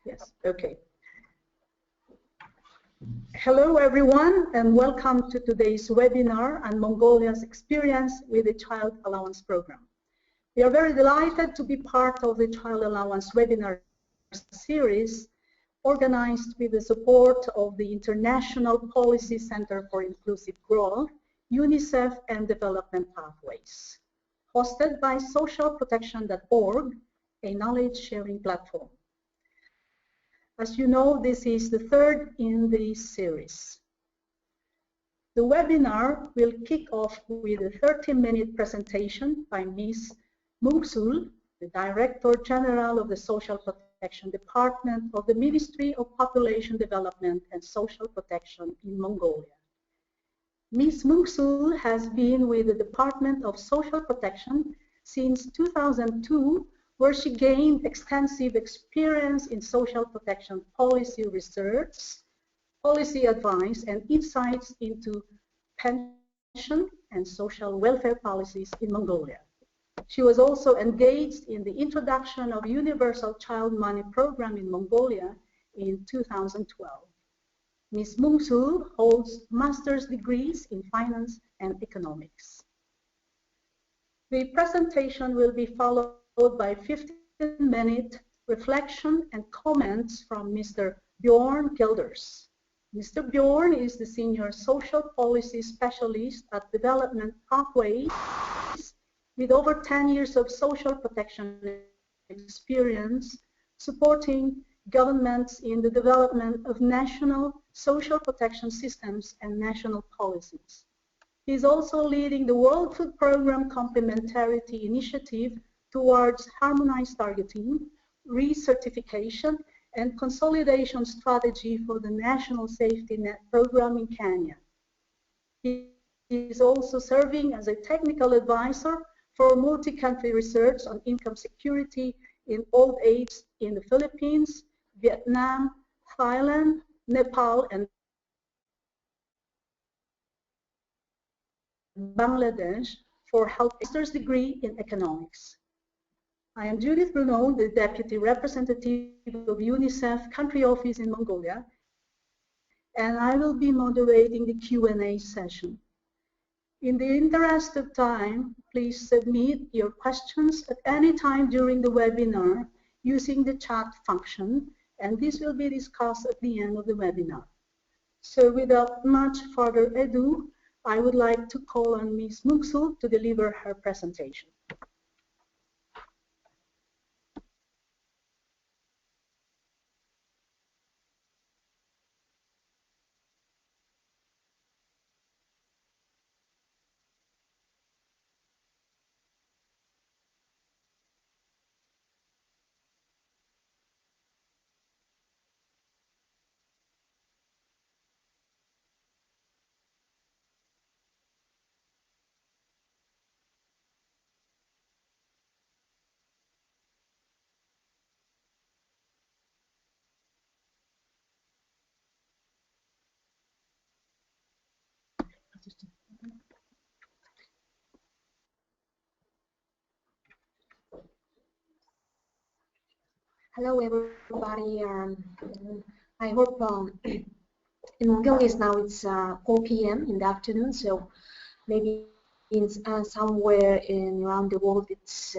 Yes, okay. Hello everyone and welcome to today's webinar on Mongolia's experience with the Child Allowance Program. We are very delighted to be part of the Child Allowance Webinar Series organized with the support of the International Policy Center for Inclusive Growth, UNICEF and Development Pathways, hosted by socialprotection.org, a knowledge-sharing platform. As you know, this is the third in this series. The webinar will kick off with a 30-minute presentation by Ms. Mungsul, the Director General of the Social Protection Department of the Ministry of Population Development and Social Protection in Mongolia. Ms. Mungsul has been with the Department of Social Protection since 2002, where she gained extensive experience in social protection policy research, policy advice, and insights into pension and social welfare policies in Mongolia. She was also engaged in the introduction of Universal Child Money Program in Mongolia in 2012. Ms. Mungsul holds master's degrees in finance and economics. The presentation will be followed by a 15-minute reflection and comments from Mr. Bjorn Gilders. Mr. Bjorn is the Senior Social Policy Specialist at Development Pathways with over 10 years of social protection experience supporting governments in the development of national social protection systems and national policies. He is also leading the World Food Programme Complementarity Initiative towards harmonized targeting, recertification, and consolidation strategy for the National Safety Net Program in Kenya. He is also serving as a technical advisor for multi-country research on income security in old age in the Philippines, Vietnam, Thailand, Nepal, and Bangladesh for a master's degree in economics. I am Judith Bruno, the Deputy Representative of UNICEF Country Office in Mongolia, and I will be moderating the Q&A session. In the interest of time, please submit your questions at any time during the webinar using the chat function, and this will be discussed at the end of the webinar. So without much further ado, I would like to call on Ms. Mungsul to deliver her presentation. Hello everybody. I hope in Mongolia now it's 4 p.m. in the afternoon, so maybe in somewhere around the world it's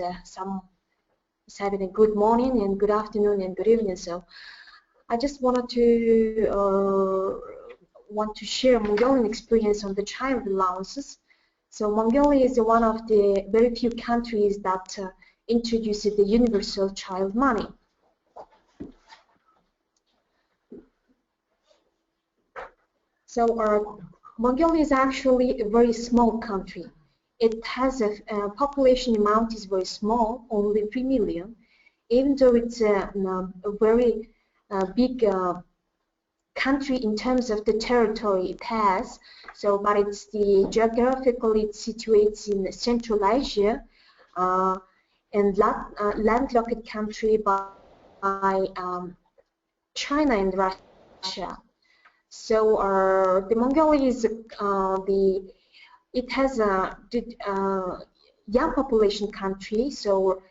having a good morning and good afternoon and good evening. So I just wanted to share Mongolian experience on the child allowances. So Mongolia is one of the very few countries that introduced the universal child money. So Mongolia is actually a very small country. It has a population amount is very small, only 3 million, even though it's a very big country in terms of the territory it has. So, but it's geographically it situates in Central Asia and landlocked country by China and Russia. So the Mongolia is it has a young population country. So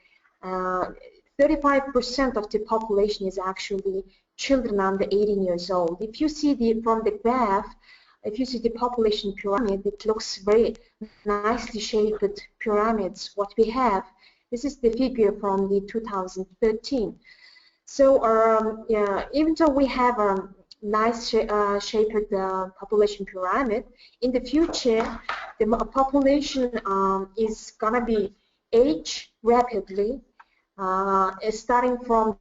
35% of the population is actually children under 18 years old. If you see from the graph, if you see the population pyramid, it looks very nicely shaped pyramids. What we have, this is the figure from the 2013. So yeah, even though we have a nice shaped population pyramid, in the future the population is gonna be age rapidly, starting from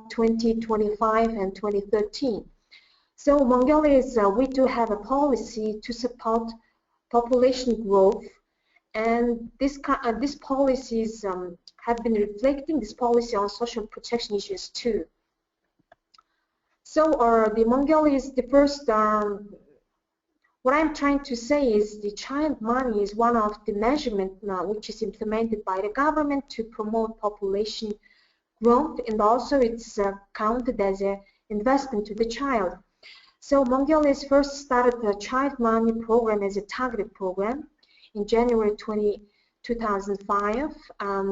2025 and 2013. So Mongolia is, we do have a policy to support population growth, and this policies have been reflecting this policy on social protection issues too. So the Mongolia is the first. What I'm trying to say is the child money is one of the measurement which is implemented by the government to promote population growth, and also it's counted as an investment to the child. So Mongolia first started the child money program as a targeted program in January 2005,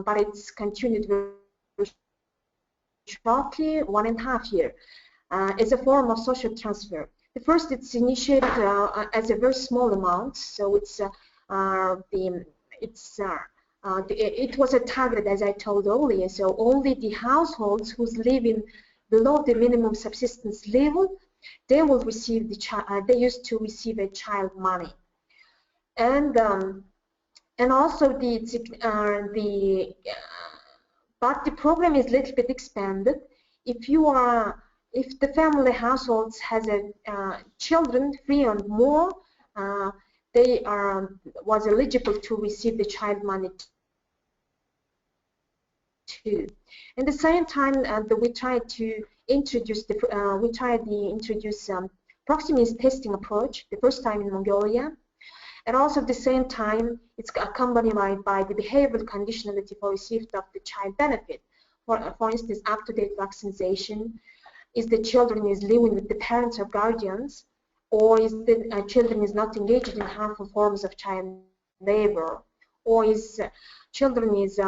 but it's continued very shortly, 1.5 years, as a form of social transfer. At first, it's initiated as a very small amount, so it was a target, as I told earlier. So only the households who's living below the minimum subsistence level, they will receive the they used to receive a child money, and also but the program is a little bit expanded. If the family households has children 3 or more, they was eligible to receive the child money too. At the same time, we tried to introduce proximity testing approach the first time in Mongolia, and also at the same time it's accompanied by the behavioral conditionality for receipt of the child benefit. For instance, up-to-date vaccination. Is the children is living with the parents or guardians, or is the children is not engaged in harmful forms of child labor, or is children is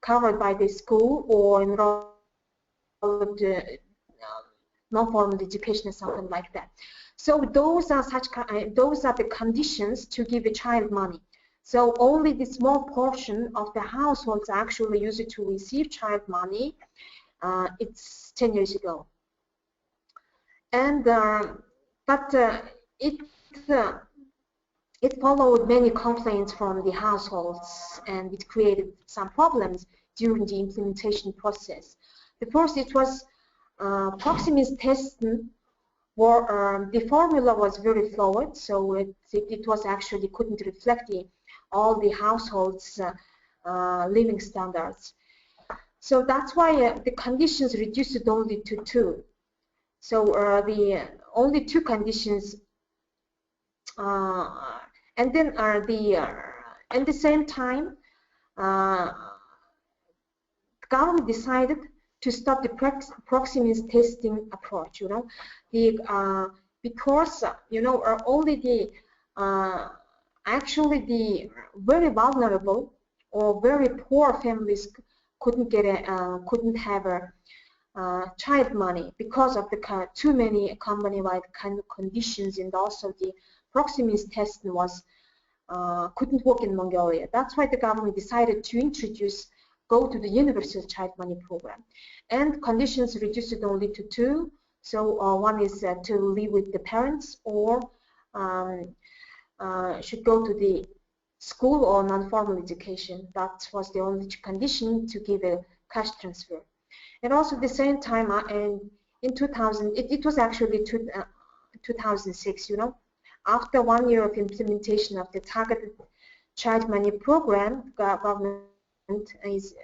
covered by the school or enrolled non-formal education or something like that. So those are the conditions to give a child money. So only the small portion of the households actually use it to receive child money. It's 10 years ago. And it followed many complaints from the households, and it created some problems during the implementation process. The first, it was proximity testing, where the formula was very flawed, so it was actually couldn't reflect all the households' living standards. So that's why the conditions reduced it only to 2. So the only 2 conditions, and then at the same time, the government decided to stop the proximity testing approach. Because only the actually the very vulnerable or very poor families couldn't have a child money because of the too many company-wide conditions, and also the proximity testing was couldn't work in Mongolia. That's why the government decided to go to the universal child money program, and conditions reduced it only to 2. So one is to live with the parents, or should go to the school or non-formal education. That was the only condition to give a cash transfer. And also at the same time, in 2000, it was actually 2006, after 1 year of implementation of the targeted child money program, government is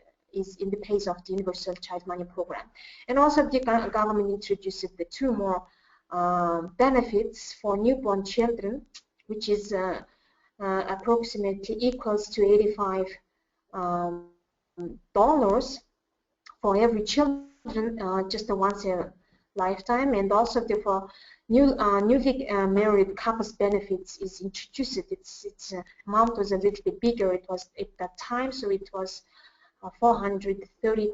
in the pace of the universal child money program. And also the government introduced the 2 more benefits for newborn children, which is approximately equals to $85 for every children, just once a lifetime, and also for newly married couples benefits is introduced. Its amount was a little bit bigger. It was at that time, so it was $430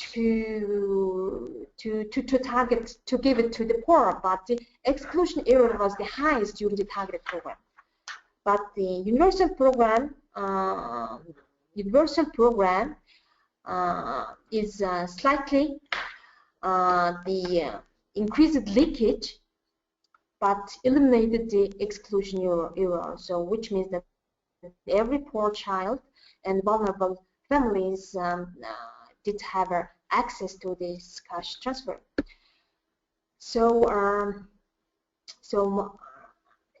to target, to give it to the poor, but the exclusion area was the highest during the targeted program. But the universal program is slightly the increased leakage, but eliminated the exclusion error. So which means that every poor child and vulnerable families did have access to this cash transfer. So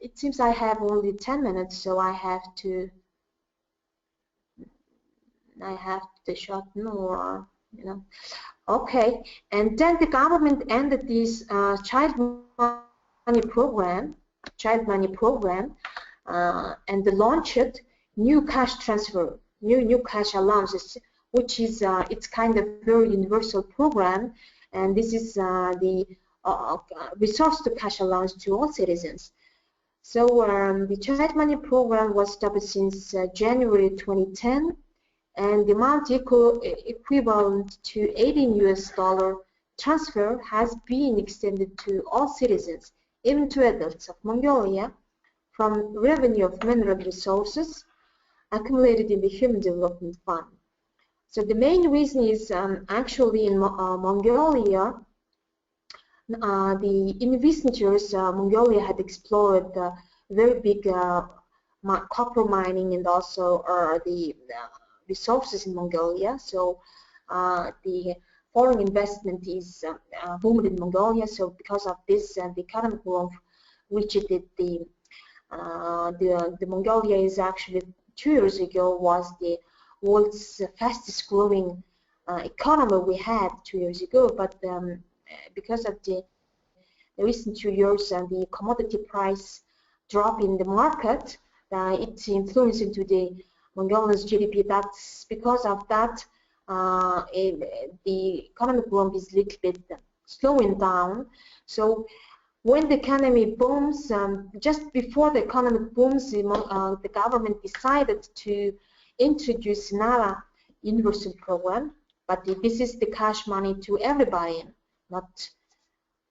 it seems I have only 10 minutes, so I have to shorten, or okay. And then the government ended this child money program, and launched new cash transfer, new cash allowances, which is it's kind of very universal program, and this is the resource to cash allowance to all citizens. So the child money program was started since January 2010, and the amount equivalent to $18 transfer has been extended to all citizens, even to adults of Mongolia, from revenue of mineral resources accumulated in the Human Development Fund. So the main reason is actually in Mongolia, in recent years, Mongolia had explored very big copper mining and also the resources in Mongolia. So the foreign investment is boomed in Mongolia. So because of this, the economic growth reached the Mongolia is actually 2 years ago was the world's fastest growing economy we had 2 years ago, but because of the recent 2 years and the commodity price drop in the market, it's influenced into the Mongolia's GDP. That's because of that the economic growth is a little bit slowing down. So when the economy booms, just before the economic booms, the government decided to introduce another universal program, but this is the cash money to everybody, not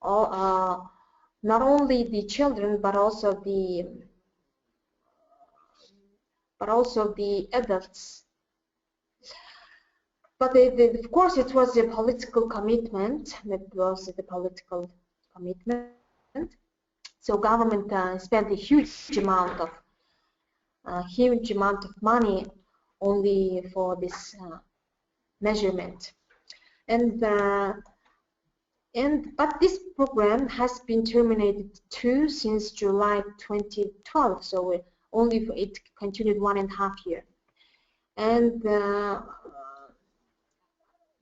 only the children, but also the adults. But of course, it was a political commitment. So government spent a huge amount of money only for this measurement, but this program has been terminated too since July 2012. So it continued 1.5 years, and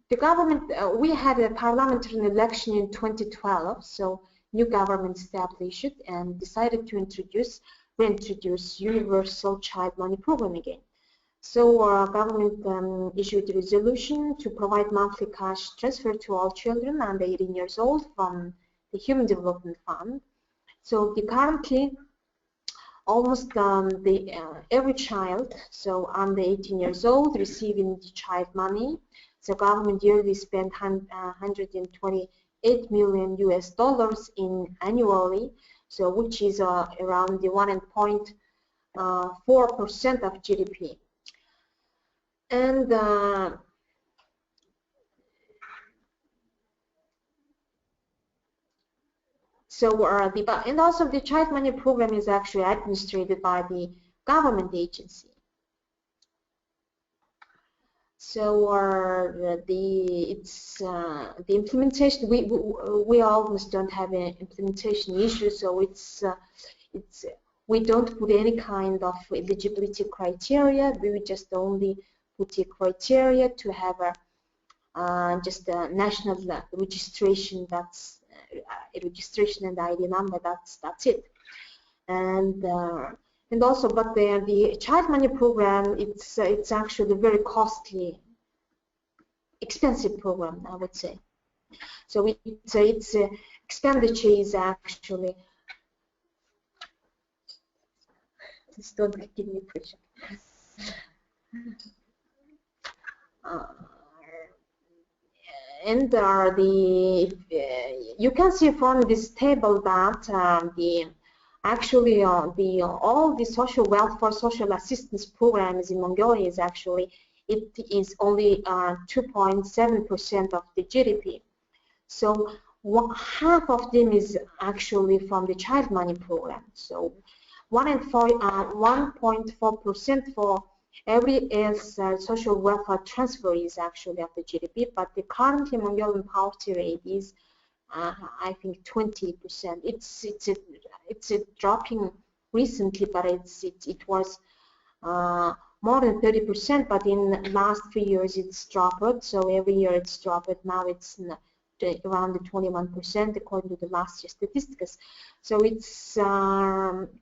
the government, we had a parliamentary election in 2012, so new government established and decided to reintroduce universal child money program again. So government issued a resolution to provide monthly cash transfer to all children under 18 years old from the Human Development Fund. So currently, almost every child, so under 18 years old, receiving the child money. So government yearly spent $128 million in annually, so which is around the 1.4% of GDP. And and also the child money program is actually administered by the government agency. So the implementation, we almost don't have an implementation issue. So we don't put any kind of eligibility criteria. We just only put the criteria to have just a national registration. That's a registration and ID number. That's it. And also, but the child money program, it's actually a very costly, expensive program, I would say. So its expenditure is actually. Just don't give me pressure. and you can see from this table that actually all the social welfare, social assistance programs in Mongolia is actually, it is only 2.7% of the GDP. So half of them is actually from the child money program. So 1.4% for every social welfare transfer is actually of the GDP, but the current Mongolian poverty rate is I think 20%. It's dropping recently, but it was more than 30%. But in the last 3 years it's dropped. So every year it's dropped. Now it's around the 21% according to the last year's statistics. So it's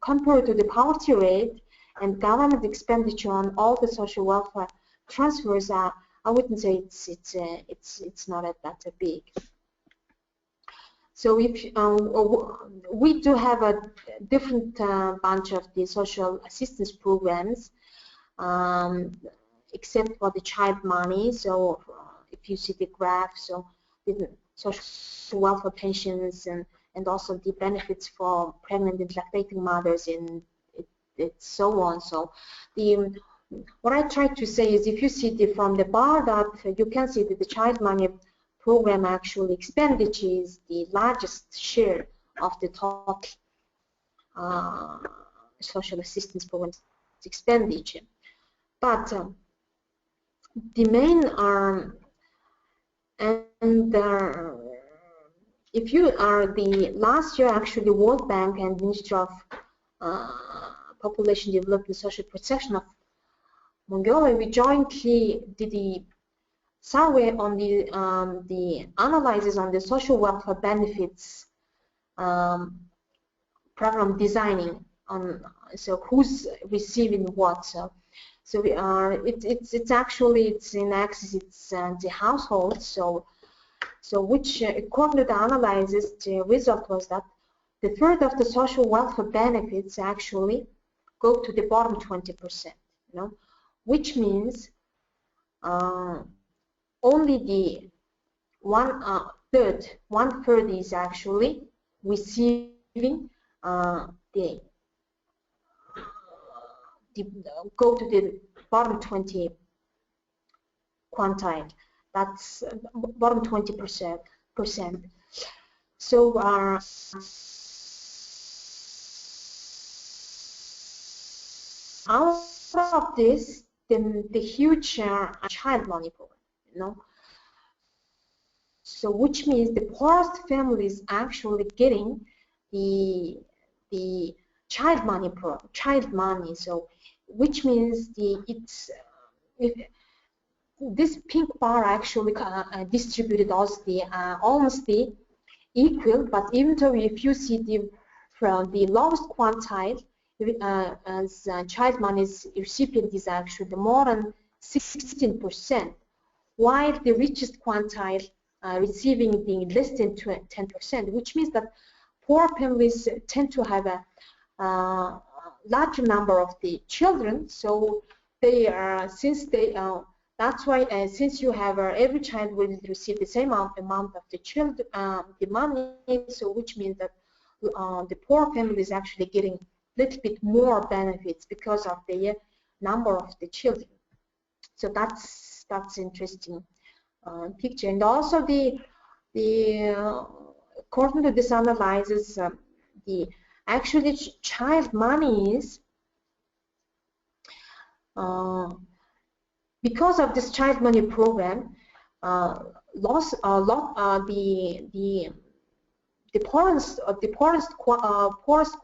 compared to the poverty rate and government expenditure on all the social welfare transfers, I wouldn't say it's not that big. So if we do have a different bunch of the social assistance programs, except for the child money. So if you see the graph, so the social welfare pensions and also the benefits for pregnant and lactating mothers and so on. So what I try to say is, if you see from the bar that you can see that the child money program actually expenditure is the largest share of the total social assistance program expenditure. But the main if you are the last year actually World Bank and Ministry of Population Development and Social Protection of Mongolia, we jointly did the survey on the analysis on the social welfare benefits program designing on, so who's receiving what. So we are it's actually in access, it's the household. So which according to the analysis, the result was that the third of the social welfare benefits actually go to the bottom 20%, you know, which means only the one third is actually receiving go to the bottom 20 quantile. That's bottom 20%. So out of this, the huge child money program, you know. So which means the poorest families actually getting the child money program, child money. So which means this pink bar actually distributed as almost the equal, but even though if you see from the lowest quantile as child money's recipient is actually more than 16%, while the richest quantile receiving the less than 10%, which means that poor families tend to have a larger number of the children. So they are, since they that's why since you have every child will receive the same amount of the children, the money, so which means that the poor family is actually getting a little bit more benefits because of the number of the children. So that's interesting picture. And also the according to this analysis, the actually child money is because of this child money program, the poorest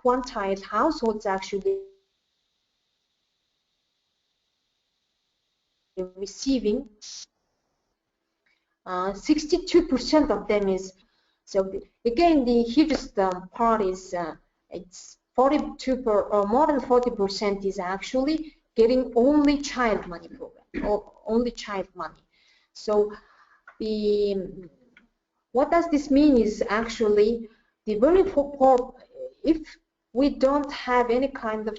quantile households actually receiving 62% of them is. So again, the hugest part is it's 42 or more than 40% is actually getting only child money program, or only child money. So what does this mean is actually the very poor, if we don't have any kind of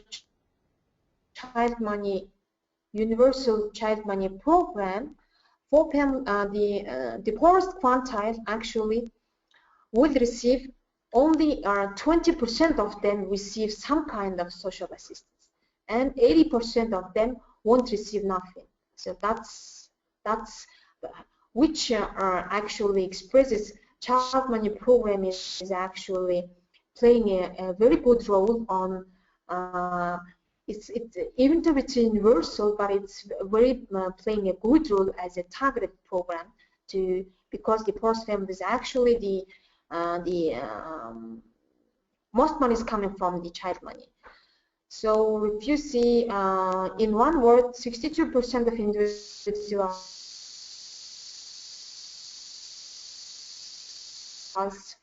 child money, universal child money program the poorest quintile actually would receive only 20% of them receive some kind of social assistance, and 80% of them won't receive nothing. So that's which actually expresses child money program is actually playing a very good role on even though it's universal, but it's very playing a good role as a targeted program because the poorest families actually the most money is coming from the child money. So if you see in one word, 62% of individuals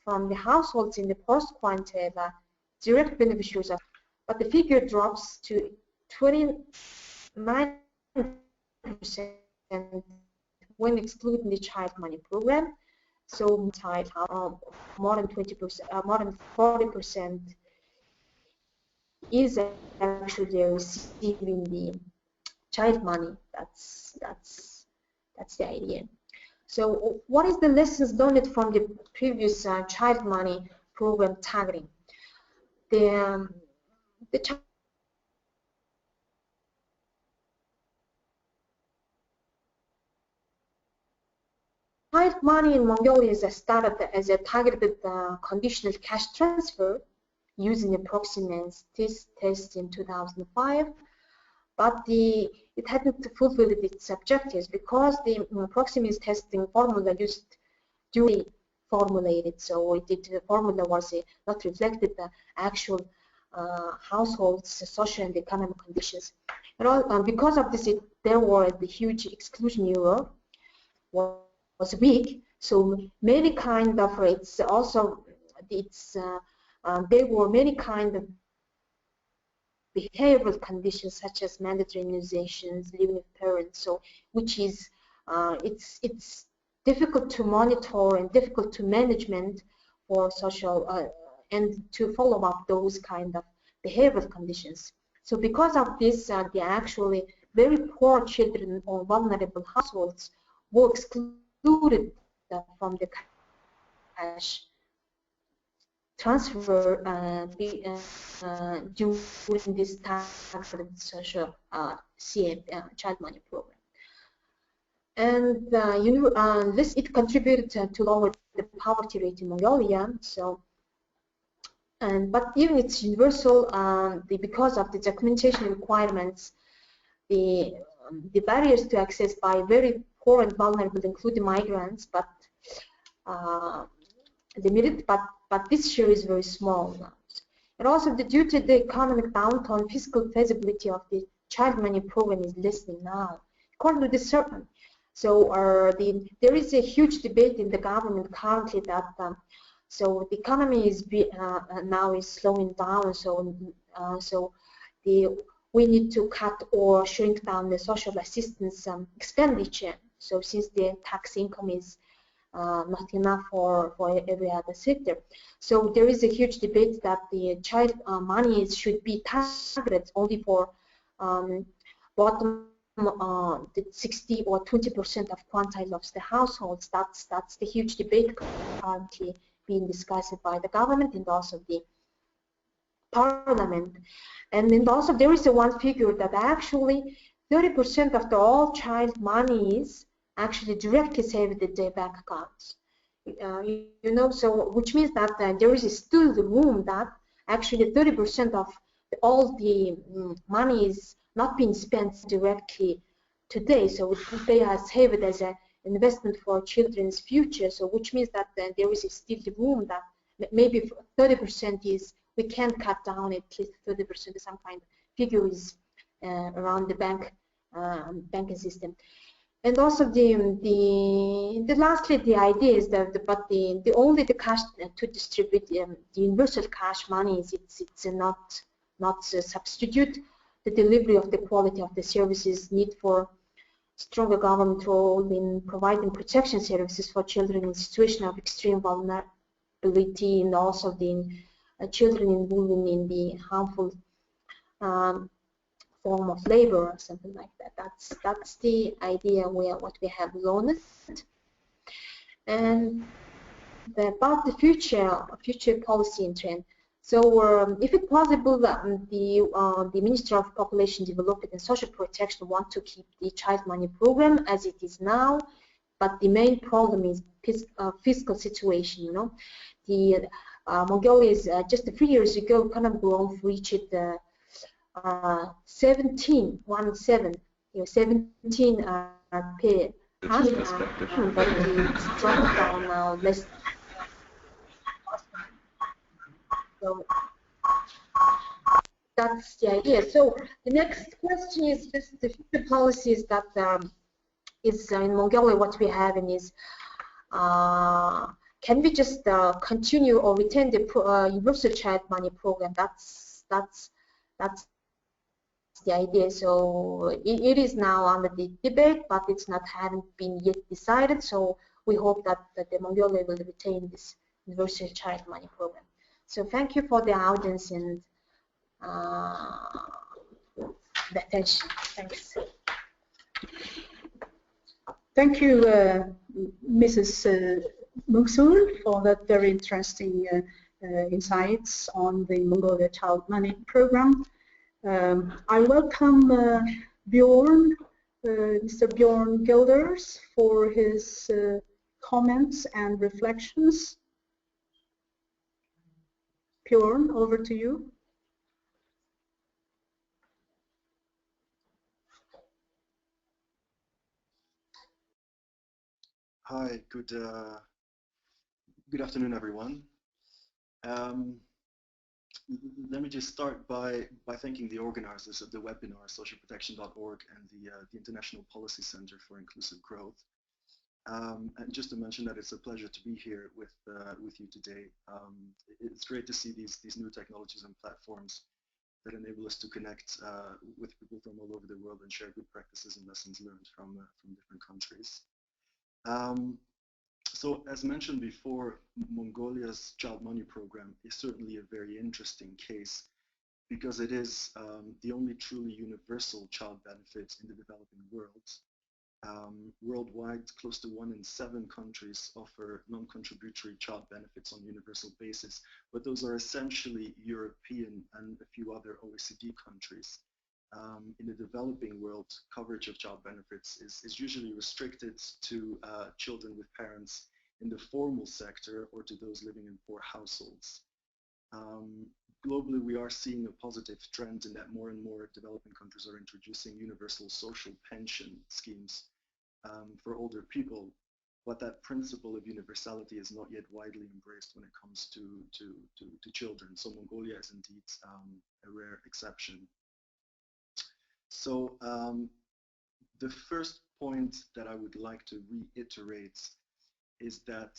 from the households in the poorest quintile are direct beneficiaries of, but the figure drops to 29% when excluding the child money program. So more than 20%, more than 40% is actually receiving the child money. That's the idea. So what is the lessons learned from the previous child money program targeting? The child money in Mongolia is started as a targeted conditional cash transfer using the Proximans test in 2005, but it hadn't fulfilled its objectives because the Proximans testing formula used duly formulated, so the formula was not reflected the actual households' social and economic conditions. And because of this, there were the huge exclusion error was weak, so many kind of rates also there were many kind of behavioral conditions such as mandatory immunizations, living with parents, so which is it's difficult to monitor and difficult to management for social and to follow up those kind of behavioral conditions. So because of this, the actually very poor children or vulnerable households were excluded from the cash transfer during this targeted social child money program. And this it contributed to lower the poverty rate in Mongolia. So, but even it's universal because of the documentation requirements, the barriers to access by very poor and vulnerable, including migrants, but limited. But this share is very small now. And also, due to the economic downturn, fiscal feasibility of the child money program is lessening now. According to the certain, so there is a huge debate in the government currently that so the economy is now is slowing down. So we need to cut or shrink down the social assistance expenditure. So since the tax income is not enough for every other sector. So there is a huge debate that the child money should be targeted only for bottom the 60 or 20% of quintile of the households. That's the huge debate currently being discussed by the government and also the parliament. And then also there is one figure that actually 30% of the all child monies actually directly saved in their bank accounts. You know, so which means that there is still the room that actually 30% of all the money is not being spent directly today. So they are saved as an investment for children's future. So which means that there is still the room that maybe 30% is, we can cut down at least 30%, some kind of figure is around the banking system. And also lastly, the idea is that the only the cash to distribute the universal cash money is it's not substitute the delivery of the quality of the services, need for stronger government role in providing protection services for children in situation of extreme vulnerability, and also the children involved in the harmful form of labor or something like that. That's the idea what we have learned. And about the future policy and trend. So if it's possible, the Minister of Population Development and Social Protection want to keep the child money program as it is now, but the main problem is fiscal situation. You know, the Mongolia is just 3 years ago kind of growth reached 17 per but it's dropped down now less. So that's the idea. So the next question is just the future policies that is in Mongolia. What we have is can we just continue or retain the universal child money program? That's the idea. So it is now under the debate, but it's not haven't been yet decided. So we hope that the Mongolia will retain this universal child money program. So thank you for the audience and the attention. Thanks. Thank you, Mrs. Mungsul, for that very interesting insights on the Mongolia Child Money Program. I welcome Bjorn, Mr. Bjorn Gilders, for his comments and reflections. Bjorn, over to you. Hi, good afternoon, everyone. Let me just start by thanking the organizers of the webinar, socialprotection.org, and the International Policy Center for Inclusive Growth. And just to mention that it's a pleasure to be here with you today. It's great to see these new technologies and platforms that enable us to connect with people from all over the world and share good practices and lessons learned from different countries. So as mentioned before, Mongolia's child money program is certainly a very interesting case because it is the only truly universal child benefit in the developing world. Worldwide, close to 1 in 7 countries offer non-contributory child benefits on a universal basis, but those are essentially European and a few other OECD countries. In the developing world, coverage of child benefits is usually restricted to children with parents in the formal sector or to those living in poor households. Globally, we are seeing a positive trend in that more and more developing countries are introducing universal social pension schemes for older people, but that principle of universality is not yet widely embraced when it comes to children. So Mongolia is indeed a rare exception. So the first point that I would like to reiterate is that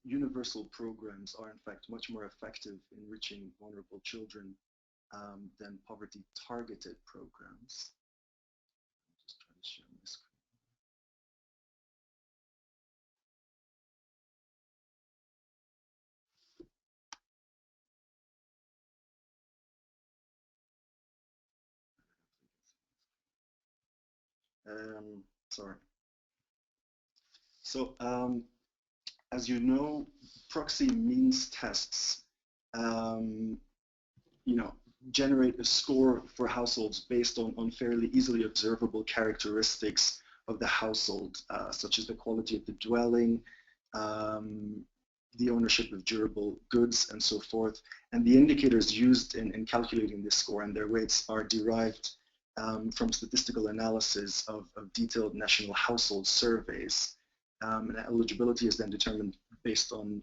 universal programs are in fact much more effective in reaching vulnerable children than poverty-targeted programs. I'm just trying to share my screen. Sorry. So as you know, proxy means tests, generate a score for households based on fairly easily observable characteristics of the household, such as the quality of the dwelling, the ownership of durable goods, and so forth. And the indicators used in calculating this score and their weights are derived from statistical analysis of detailed national household surveys. And eligibility is then determined based on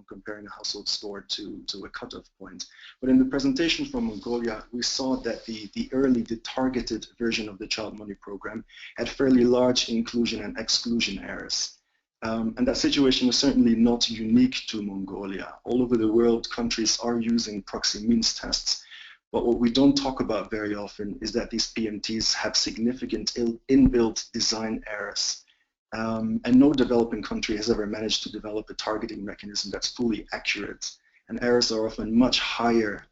comparing a household score to a cutoff point. But in the presentation from Mongolia, we saw that the targeted version of the child money program had fairly large inclusion and exclusion errors. And that situation is certainly not unique to Mongolia. All over the world, countries are using proxy means tests. But what we don't talk about very often is that these PMTs have significant inbuilt design errors. And no developing country has ever managed to develop a targeting mechanism that's fully accurate and errors are often much higher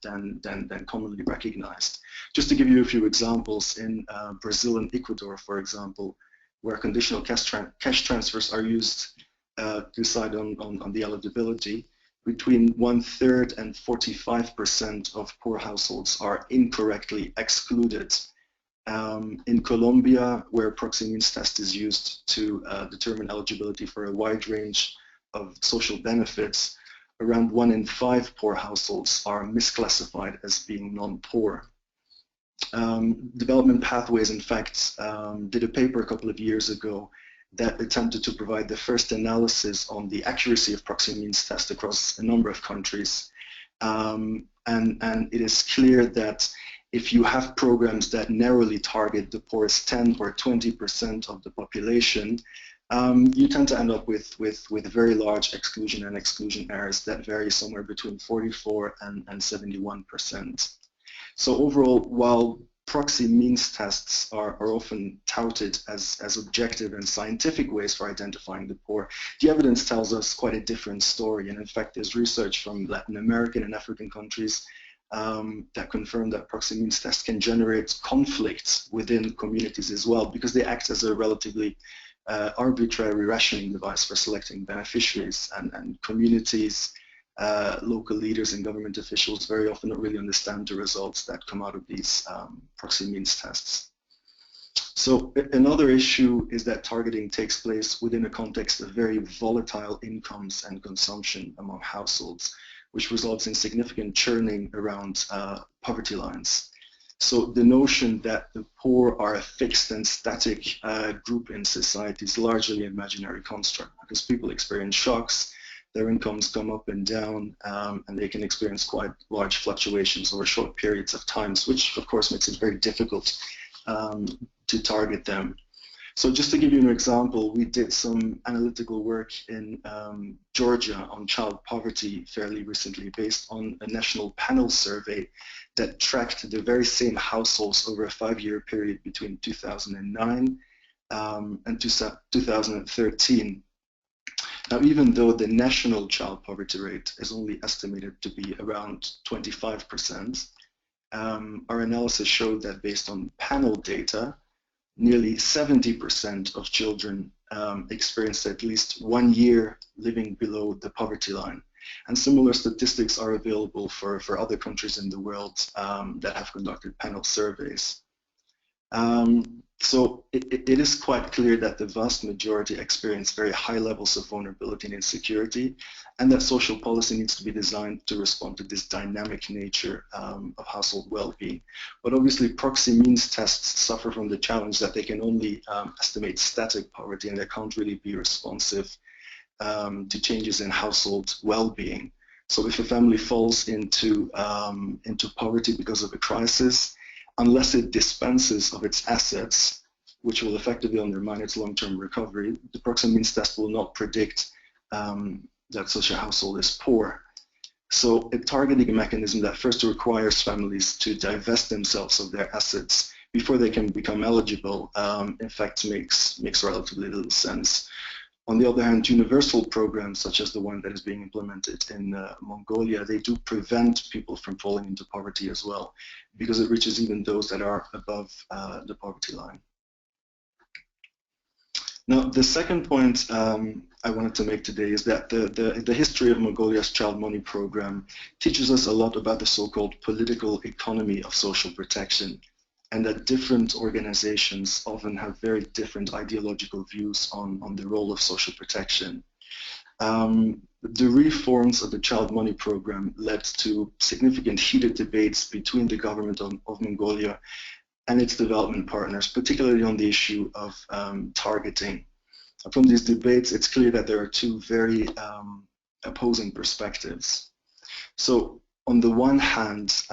than commonly recognized. Just to give you a few examples, in Brazil and Ecuador, for example, where conditional cash transfers are used to decide on the eligibility, between 1/3 and 45% of poor households are incorrectly excluded. In Colombia, where proxy means test is used to determine eligibility for a wide range of social benefits, around 1 in 5 poor households are misclassified as being non-poor. Development Pathways, in fact, did a paper a couple of years ago that attempted to provide the first analysis on the accuracy of proxy means test across a number of countries. And it is clear that if you have programs that narrowly target the poorest 10 or 20% of the population, you tend to end up with very large exclusion and exclusion errors that vary somewhere between 44 and 71%. So overall, while proxy means tests are often touted as objective and scientific ways for identifying the poor, the evidence tells us quite a different story. And in fact, there's research from Latin American and African countries that confirm that proxy means tests can generate conflicts within communities as well, because they act as a relatively arbitrary rationing device for selecting beneficiaries, and communities, local leaders and government officials very often don't really understand the results that come out of these proxy means tests. So another issue is that targeting takes place within a context of very volatile incomes and consumption among households, which results in significant churning around poverty lines. So the notion that the poor are a fixed and static group in society is largely an imaginary construct, because people experience shocks, their incomes come up and down, and they can experience quite large fluctuations over short periods of times, which of course makes it very difficult to target them. So just to give you an example, we did some analytical work in Georgia on child poverty fairly recently, based on a national panel survey that tracked the very same households over a 5-year period between 2009 and 2013. Now, even though the national child poverty rate is only estimated to be around 25%, our analysis showed that based on panel data, nearly 70% of children experienced at least 1 year living below the poverty line. And similar statistics are available for other countries in the world that have conducted panel surveys. So it is quite clear that the vast majority experience very high levels of vulnerability and insecurity, and that social policy needs to be designed to respond to this dynamic nature of household well-being. But obviously, proxy means tests suffer from the challenge that they can only estimate static poverty, and they can't really be responsive to changes in household well-being. So if a family falls into poverty because of a crisis, unless it dispenses of its assets, which will effectively undermine its long-term recovery, the proxy means test will not predict that such a household is poor. So a targeting mechanism that first requires families to divest themselves of their assets before they can become eligible, in fact, makes relatively little sense. On the other hand, universal programs such as the one that is being implemented in Mongolia, they do prevent people from falling into poverty as well, because it reaches even those that are above the poverty line. Now, the second point I wanted to make today is that the history of Mongolia's Child Money Program teaches us a lot about the so-called political economy of social protection, and that different organizations often have very different ideological views on the role of social protection. The reforms of the Child Money Program led to significant heated debates between the government of Mongolia and its development partners, particularly on the issue of targeting. From these debates, it's clear that there are two very opposing perspectives. So, on the one hand,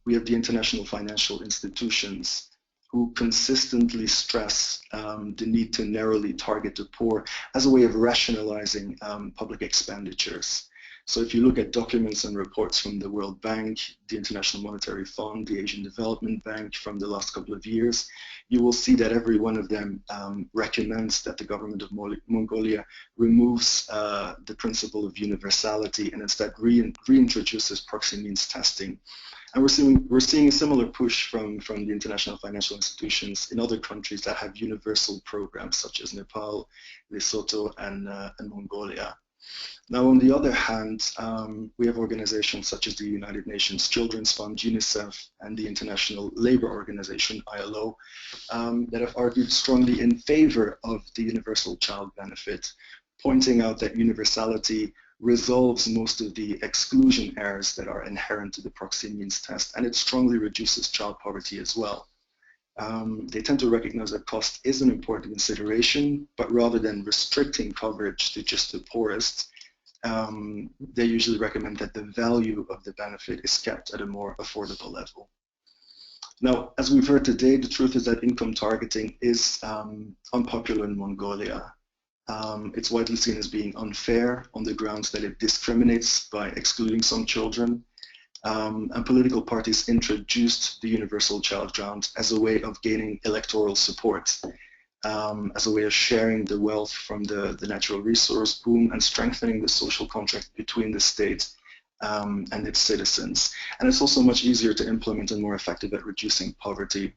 we have the international financial institutions who consistently stress the need to narrowly target the poor as a way of rationalizing public expenditures. So if you look at documents and reports from the World Bank, the International Monetary Fund, the Asian Development Bank from the last couple of years, you will see that every one of them recommends that the government of Mongolia removes the principle of universality and instead reintroduces proxy means testing. And we're seeing a similar push from the international financial institutions in other countries that have universal programs such as Nepal, Lesotho, and Mongolia. Now, on the other hand, we have organizations such as the United Nations Children's Fund, UNICEF, and the International Labour Organization, ILO, that have argued strongly in favor of the universal child benefit, pointing out that universality resolves most of the exclusion errors that are inherent to the proxy means test, and it strongly reduces child poverty as well. They tend to recognize that cost is an important consideration, but rather than restricting coverage to just the poorest, they usually recommend that the value of the benefit is kept at a more affordable level. Now, as we've heard today, the truth is that income targeting is unpopular in Mongolia. It's widely seen as being unfair on the grounds that it discriminates by excluding some children. And political parties introduced the universal child grant as a way of gaining electoral support, as a way of sharing the wealth from the natural resource boom and strengthening the social contract between the state and its citizens. And it's also much easier to implement and more effective at reducing poverty.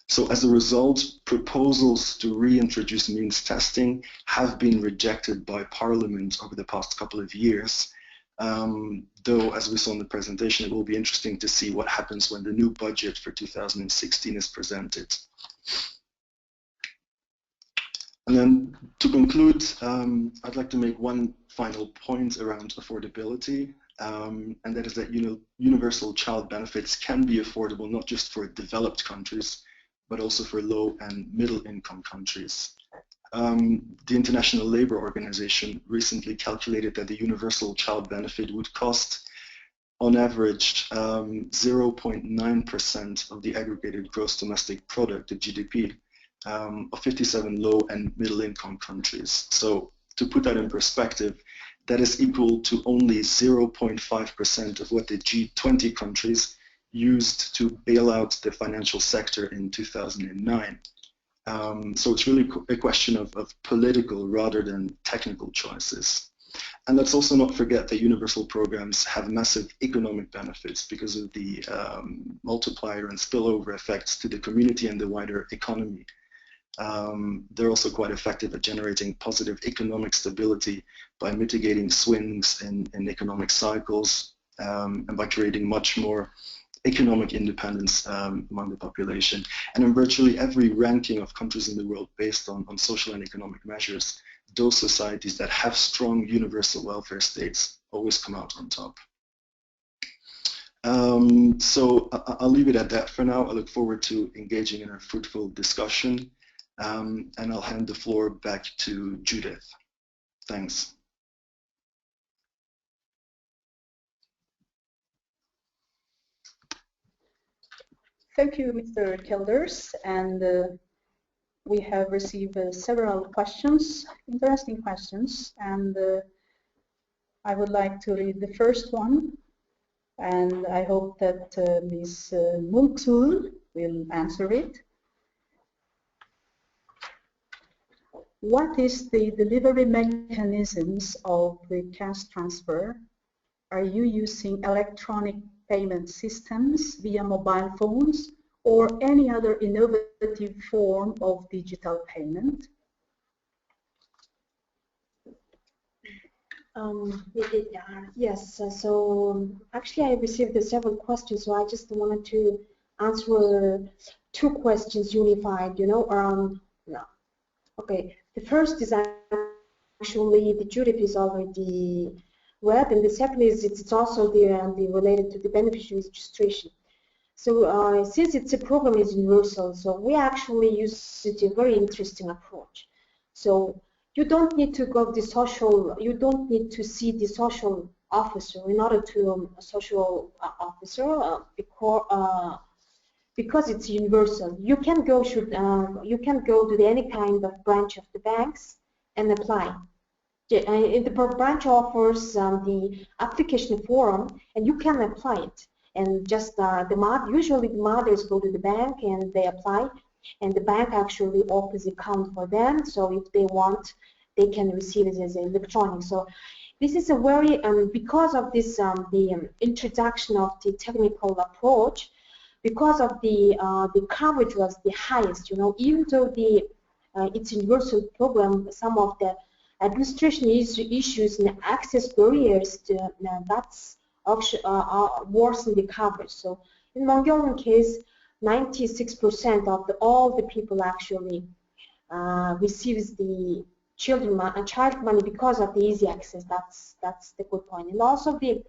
So as a result, proposals to reintroduce means testing have been rejected by Parliament over the past couple of years. Though, as we saw in the presentation, it will be interesting to see what happens when the new budget for 2016 is presented. And then to conclude, I'd like to make one final point around affordability, and that is that universal child benefits can be affordable not just for developed countries, but also for low and middle income countries. The International Labour Organization recently calculated that the universal child benefit would cost, on average, 0.9% of the aggregated gross domestic product, the GDP, of 57 low and middle income countries. So to put that in perspective, that is equal to only 0.5% of what the G20 countries used to bail out the financial sector in 2009. So it's really a question of political rather than technical choices. And let's also not forget that universal programs have massive economic benefits because of the multiplier and spillover effects to the community and the wider economy. They're also quite effective at generating positive economic stability by mitigating swings in economic cycles and by creating much more economic independence among the population. And in virtually every ranking of countries in the world based on social and economic measures, those societies that have strong universal welfare states always come out on top. So I'll leave it at that for now. I look forward to engaging in a fruitful discussion, and I'll hand the floor back to Judith. Thanks. Thank you, Mr. Gilders, and we have received several questions, interesting questions, and I would like to read the first one, and I hope that Ms. Mulksul will answer it. What is the delivery mechanisms of the cash transfer? Are you using electronic payment systems via mobile phones or any other innovative form of digital payment? Yes, so actually I received several questions, so I just wanted to answer two questions unified, around, okay, the first is actually the Judith is already read, and the second is it's also the related to the beneficiary registration. So since it's a program is universal, so we actually use it a very interesting approach. So you don't need to go you don't need to see the social officer in order to a social officer because it's universal. You can go to any kind of branch of the banks and apply. the branch offers the application form, and you can apply it. And just usually the mothers go to the bank and they apply, and the bank actually opens account for them. So if they want, they can receive it as electronic. So this is a very because of this the introduction of the technical approach, because of the coverage was the highest. You know, even though it's a universal program, some of the administration issues and access barriers that's worsen the coverage. So in Mongolian case, 96% of all the people actually receives the child money because of the easy access. That's the good point. And also the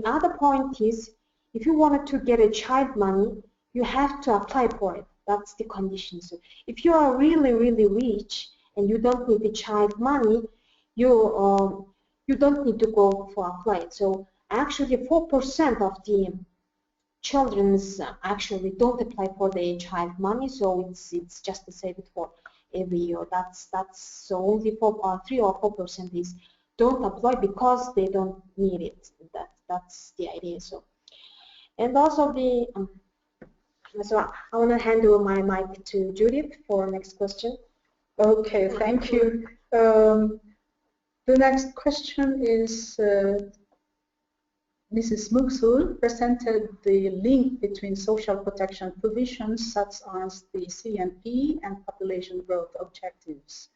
other point is, if you wanted to get a child money, you have to apply for it. That's the condition. So if you are really, really rich and you don't need the child money, you don't need to go for apply. So actually 4% of the children actually don't apply for the child money, so it's just the same for every year. That's so only 3 or 4% is don't apply because they don't need it. That's the idea. So, and also so I want to hand over my mic to Judith for next question. Okay, thank you. The next question is Mrs. Muxul presented the link between social protection provisions such as the CNP and population growth objectives.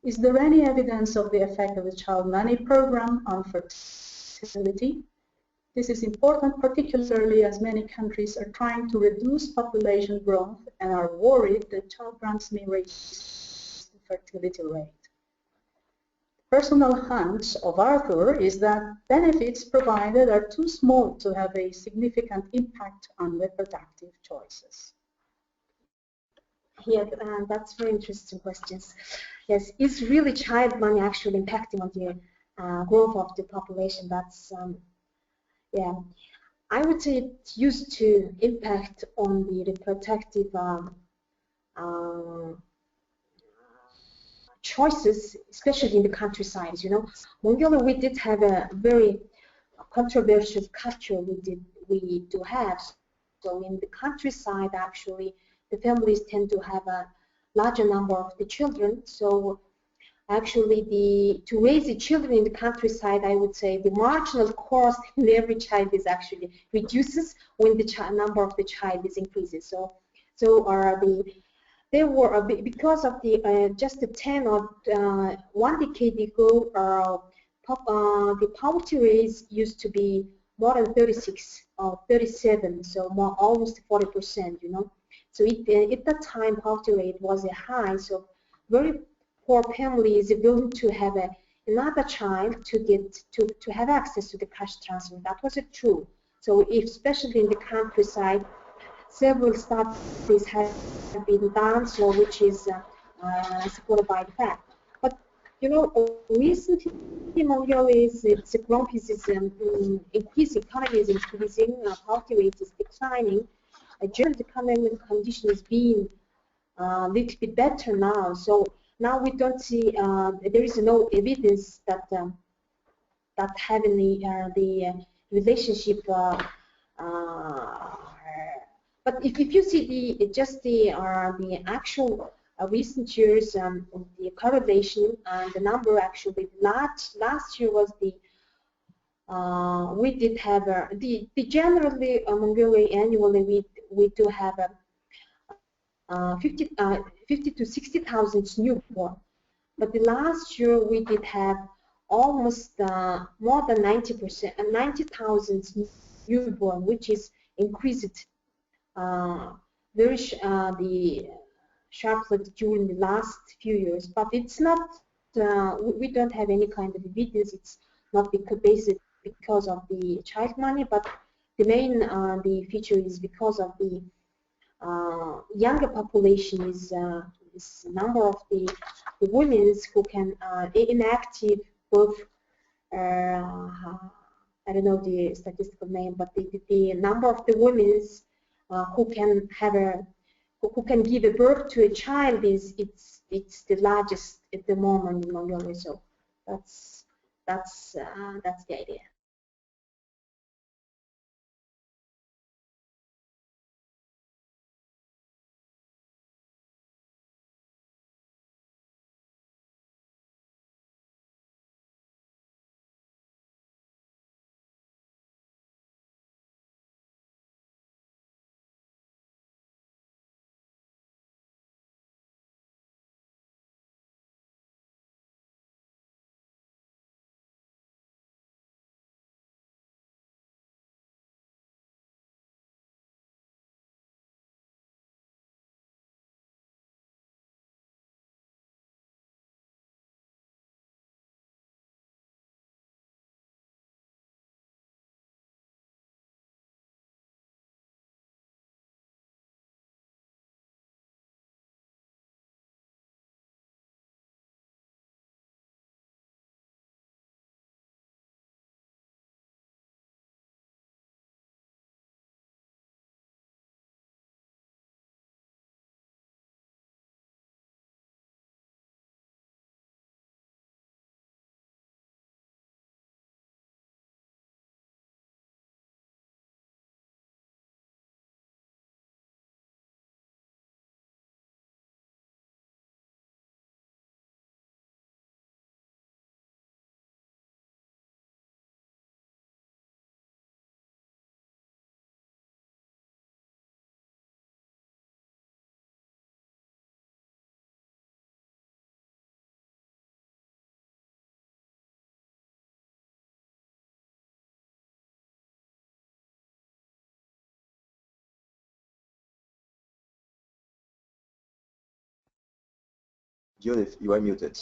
Is there any evidence of the effect of the child money program on fertility? This is important, particularly as many countries are trying to reduce population growth and are worried that child grants may raise the fertility rate. Personal hunch of Arthur is that benefits provided are too small to have a significant impact on reproductive choices. Yeah, that's very interesting questions. Yes, is really child money actually impacting on the growth of the population? That's yeah, I would say it used to impact on the reproductive choices, especially in the countryside. You know, Mongolia, we did have a very controversial culture. We do have. So in the countryside, actually, the families tend to have a larger number of the children. So actually, to raise the children in the countryside, I would say the marginal cost in every child is actually reduces when the number of the child is increases. There were because of the just the 10 or 1 decade ago, the poverty rate used to be more than 36 or 37, so more almost 40%. You know, so at that time poverty rate was high, so very poor families are willing to have another child to have access to the cash transfer. That was true. So especially in the countryside, several studies have been done, so which is supported by the fact. But you know, recently Mongolia its growth is increasing, economy is increasing, poverty rate is declining. General economic condition is being a little bit better now. So now we don't see there is no evidence that that having the relationship. But if you see the actual recent years, the correlation and the number actually last year was the we did have the generally Mongolia annually we do have 50 to 60,000 newborn, but the last year we did have almost more than 90%, 90,000 newborn, which is increased very sharply during the last few years. But it's not we don't have any kind of evidence. It's not because of the child money, but the main the feature is because of the younger population is number of the women who can inactive both I don't know the statistical name, but the number of the women who can have who can give a birth to a child it's the largest at the moment in Mongolia. So that's the idea. Judith, you are muted.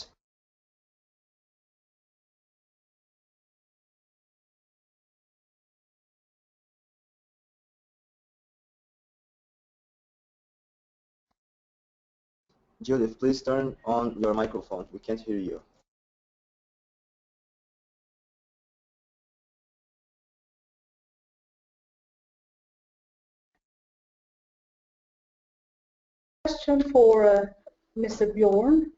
Judith, please turn on your microphone. We can't hear you. Question for Mr. Bjorn.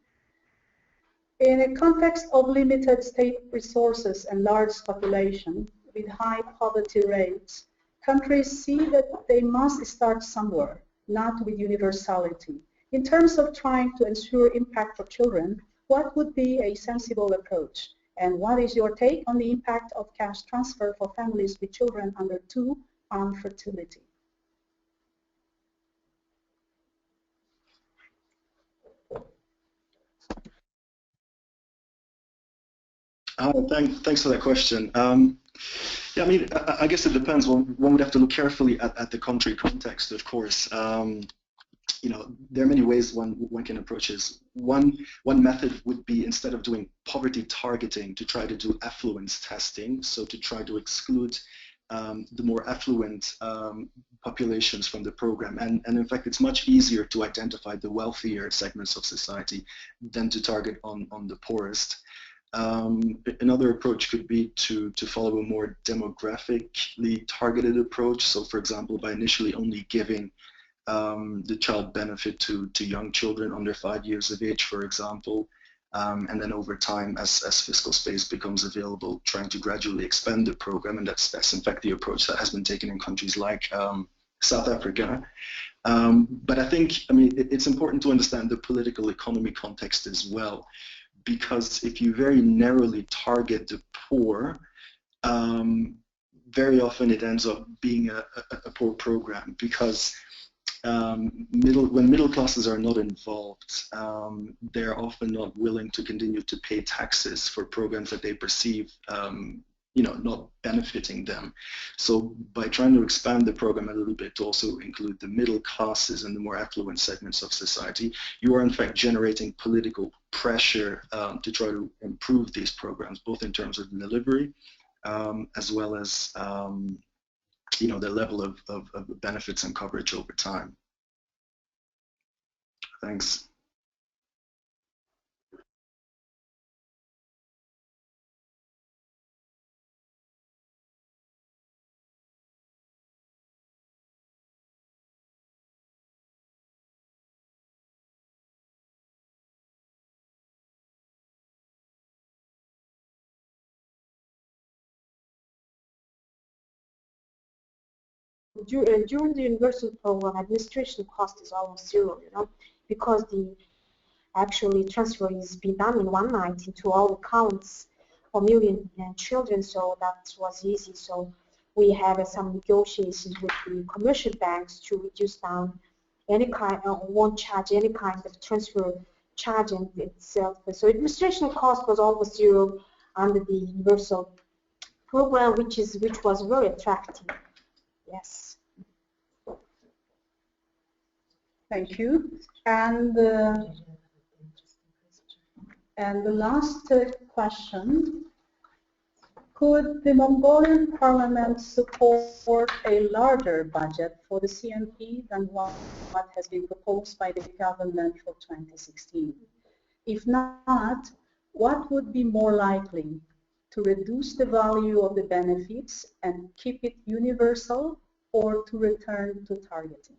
In a context of limited state resources and large population with high poverty rates, countries see that they must start somewhere, not with universality. In terms of trying to ensure impact for children, what would be a sensible approach? And what is your take on the impact of cash transfer for families with children under 2 on fertility? Thanks for that question. Yeah, I mean, I guess it depends. One would have to look carefully at the country context, of course. You know, there are many ways one can approach this. One method would be, instead of doing poverty targeting, to try to do affluence testing, so to try to exclude the more affluent populations from the program. And in fact, it's much easier to identify the wealthier segments of society than to target on the poorest. Another approach could be to follow a more demographically targeted approach. So, for example, by initially only giving the child benefit to young children under 5 years of age, for example, and then over time, as fiscal space becomes available, trying to gradually expand the program. And that's in fact the approach that has been taken in countries like South Africa. But I think, I mean, it's important to understand the political economy context as well, because if you very narrowly target the poor, very often it ends up being a poor program, because when middle classes are not involved, they're often not willing to continue to pay taxes for programs that they perceive you know, not benefiting them. So by trying to expand the program a little bit to also include the middle classes and the more affluent segments of society, you are in fact generating political pressure to try to improve these programs, both in terms of delivery as well as you know, the level of benefits and coverage over time. Thanks. during the universal program, administration cost is almost zero, because the actually transfer is being done in one night into all accounts for million children, so that was easy. So we have some negotiations with the commercial banks to reduce down any kind, won't charge any kind of transfer charge in itself. So administration cost was almost zero under the universal program, which was very attractive. Yes. Thank you. And the last question. Could the Mongolian parliament support a larger budget for the CNP than what has been proposed by the government for 2016? If not, what would be more likely, to reduce the value of the benefits and keep it universal, or to return to targeting?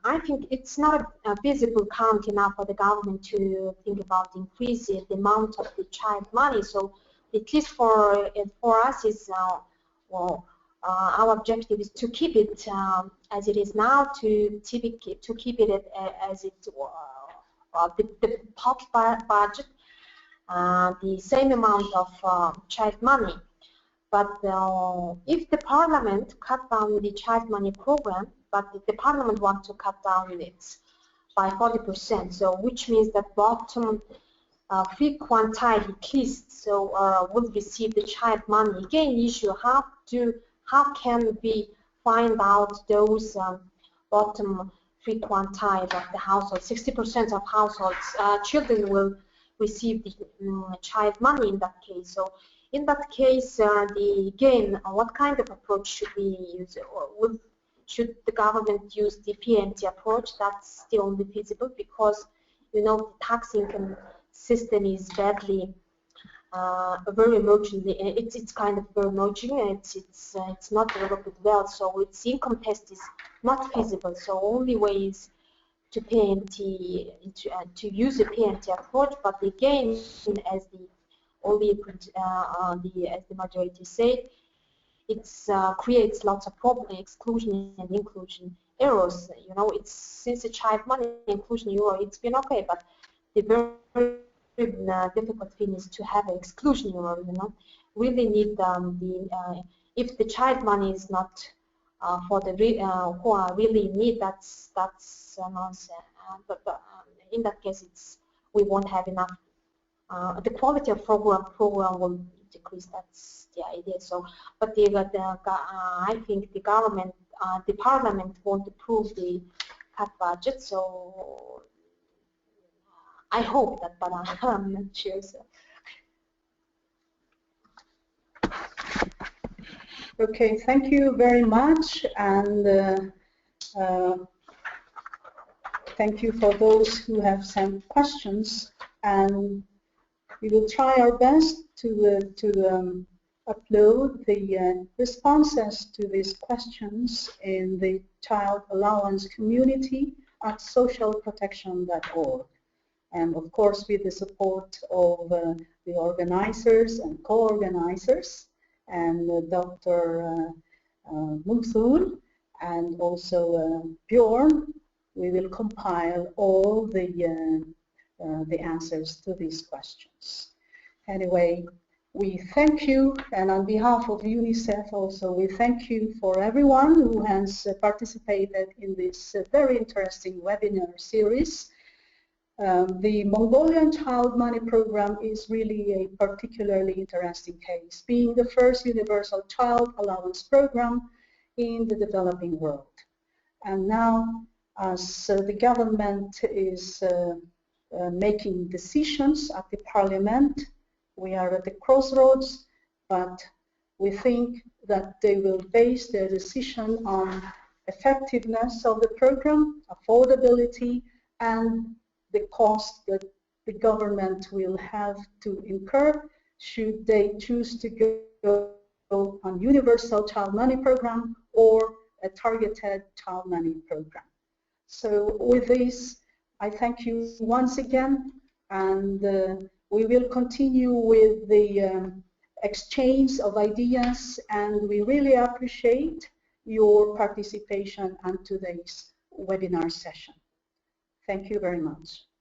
I think it's not a feasible count enough for the government to think about increasing the amount of the child money. So at least for us is our objective is to keep it as it is now, to keep it as it the top budget, the same amount of child money. But if the parliament cut down the child money program, but the parliament wants to cut down it by 40%, so which means that bottom three quantile at least will receive the child money. Again, issue how can we find out those bottom three quantile of the household? 60% of households children will receive the child money in that case. So in that case, again, what kind of approach should we use? Or should the government use the PNUD approach? That's the only feasible, because the tax income system is badly, very emerging. It's kind of very emerging, and it's not developed well. So its income test is not feasible. So only way is to PNUD, to use the PNUD approach. But again, as the majority said, it creates lots of problem, exclusion and inclusion errors. It's since the child money inclusion euro, it's been okay, but the very difficult thing is to have an exclusion euro. Really need if the child money is not for the who are really in need, that's nonsense. But in that case, we won't have enough. The quality of program will decrease. That's the idea. So, but I think the government, the parliament won't approve the cut budget. So I hope that, but I'm not sure. So. Okay, thank you very much, and thank you for those who have sent questions. And we will try our best to upload the responses to these questions in the Child Allowance community at socialprotection.org. And of course, with the support of the organizers and co-organizers, and Dr. Muthul, and also Bjorn, we will compile all the answers to these questions. Anyway, we thank you, and on behalf of UNICEF also, we thank you for everyone who has participated in this very interesting webinar series. The Mongolian Child Money Program is really a particularly interesting case, being the first universal child allowance program in the developing world. And now, as the government is making decisions at the parliament, we are at the crossroads, but we think that they will base their decision on effectiveness of the program, affordability, and the cost that the government will have to incur should they choose to go on universal child money program or a targeted child money program. So with this, I thank you once again, and we will continue with the exchange of ideas, and we really appreciate your participation in today's webinar session. Thank you very much.